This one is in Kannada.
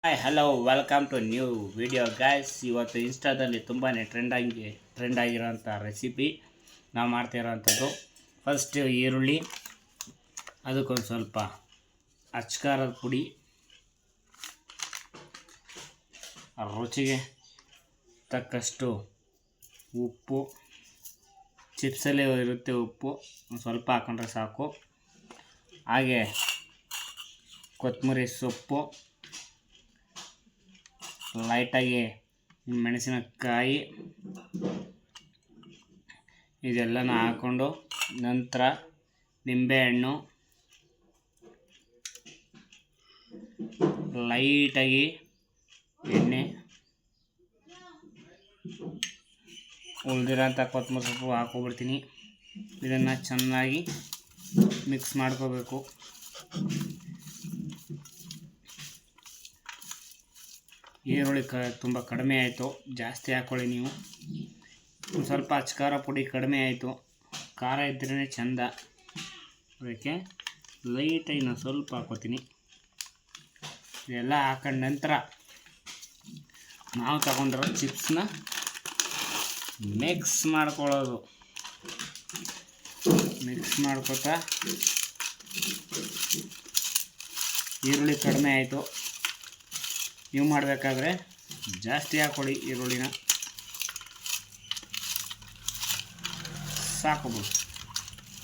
Hi hello welcome to new video guys. ಇವತ್ತು ಇನ್ಸ್ಟಾದಲ್ಲಿ ತುಂಬಾ ಟ್ರೆಂಡ್ ಆಗಿರೋಂಥ ರೆಸಿಪಿ ನಾವು ಮಾಡ್ತಿರೋವಂಥದ್ದು. ಫಸ್ಟ್ ಈರುಳ್ಳಿ, ಅದಕ್ಕೊಂದು ಸ್ವಲ್ಪ ಅಚ್ಕಾರದ ಪುಡಿ, ರುಚಿಗೆ ತಕ್ಕಷ್ಟು ಉಪ್ಪು, ಚಿಪ್ಸಲ್ಲೇ ಇರುತ್ತೆ ಉಪ್ಪು, ಒಂದು ಸ್ವಲ್ಪ ಹಾಕೊಂಡ್ರೆ ಸಾಕು. ಹಾಗೆ ಕೊತ್ತಂಬರಿ ಸೊಪ್ಪು, ಲೈಟಾಗಿ ಮೆಣಸಿನಕಾಯಿ, ಇದೆಲ್ಲನ ಹಾಕ್ಕೊಂಡು ನಂತರ ನಿಂಬೆಹಣ್ಣು, ಲೈಟಾಗಿ ಎಣ್ಣೆ, ಉಳಿದಿರೋಂಥ ಕೊತ್ತಂಬರಿ ಸೊಪ್ಪು ಹಾಕ್ಕೊಬಿಡ್ತೀನಿ. ಇದನ್ನು ಚೆನ್ನಾಗಿ ಮಿಕ್ಸ್ ಮಾಡ್ಕೋಬೇಕು. ಈರುಳ್ಳಿ ತುಂಬ ಕಡಿಮೆ ಆಯಿತು, ಜಾಸ್ತಿ ಹಾಕ್ಕೊಳ್ಳಿ ನೀವು. ಒಂದು ಸ್ವಲ್ಪ ಅಚ್ಕಾರ ಪುಡಿ ಕಡಿಮೆ ಆಯಿತು, ಖಾರ ಇದ್ರೇ ಚೆಂದ. ಅದಕ್ಕೆ ಲೈಟಾಗಿ ನಾನು ಸ್ವಲ್ಪ ಹಾಕ್ಕೋತೀನಿ. ಇದೆಲ್ಲ ಹಾಕೊಂಡ ನಂತರ ನಾವು ತಗೊಂಡಿರೋ ಚಿಪ್ಸ್ನ ಮಿಕ್ಸ್ ಮಾಡ್ಕೊಳ್ಳೋದು. ಮಿಕ್ಸ್ ಮಾಡ್ಕೊತಾ ಈರುಳ್ಳಿ ಕಡಿಮೆ ಆಯಿತು, ನೀವು ಮಾಡಬೇಕಾದ್ರೆ ಜಾಸ್ತಿ ಹಾಕ್ಕೊಳ್ಳಿ ಈರುಳ್ಳಿನ, ಸಾಕು.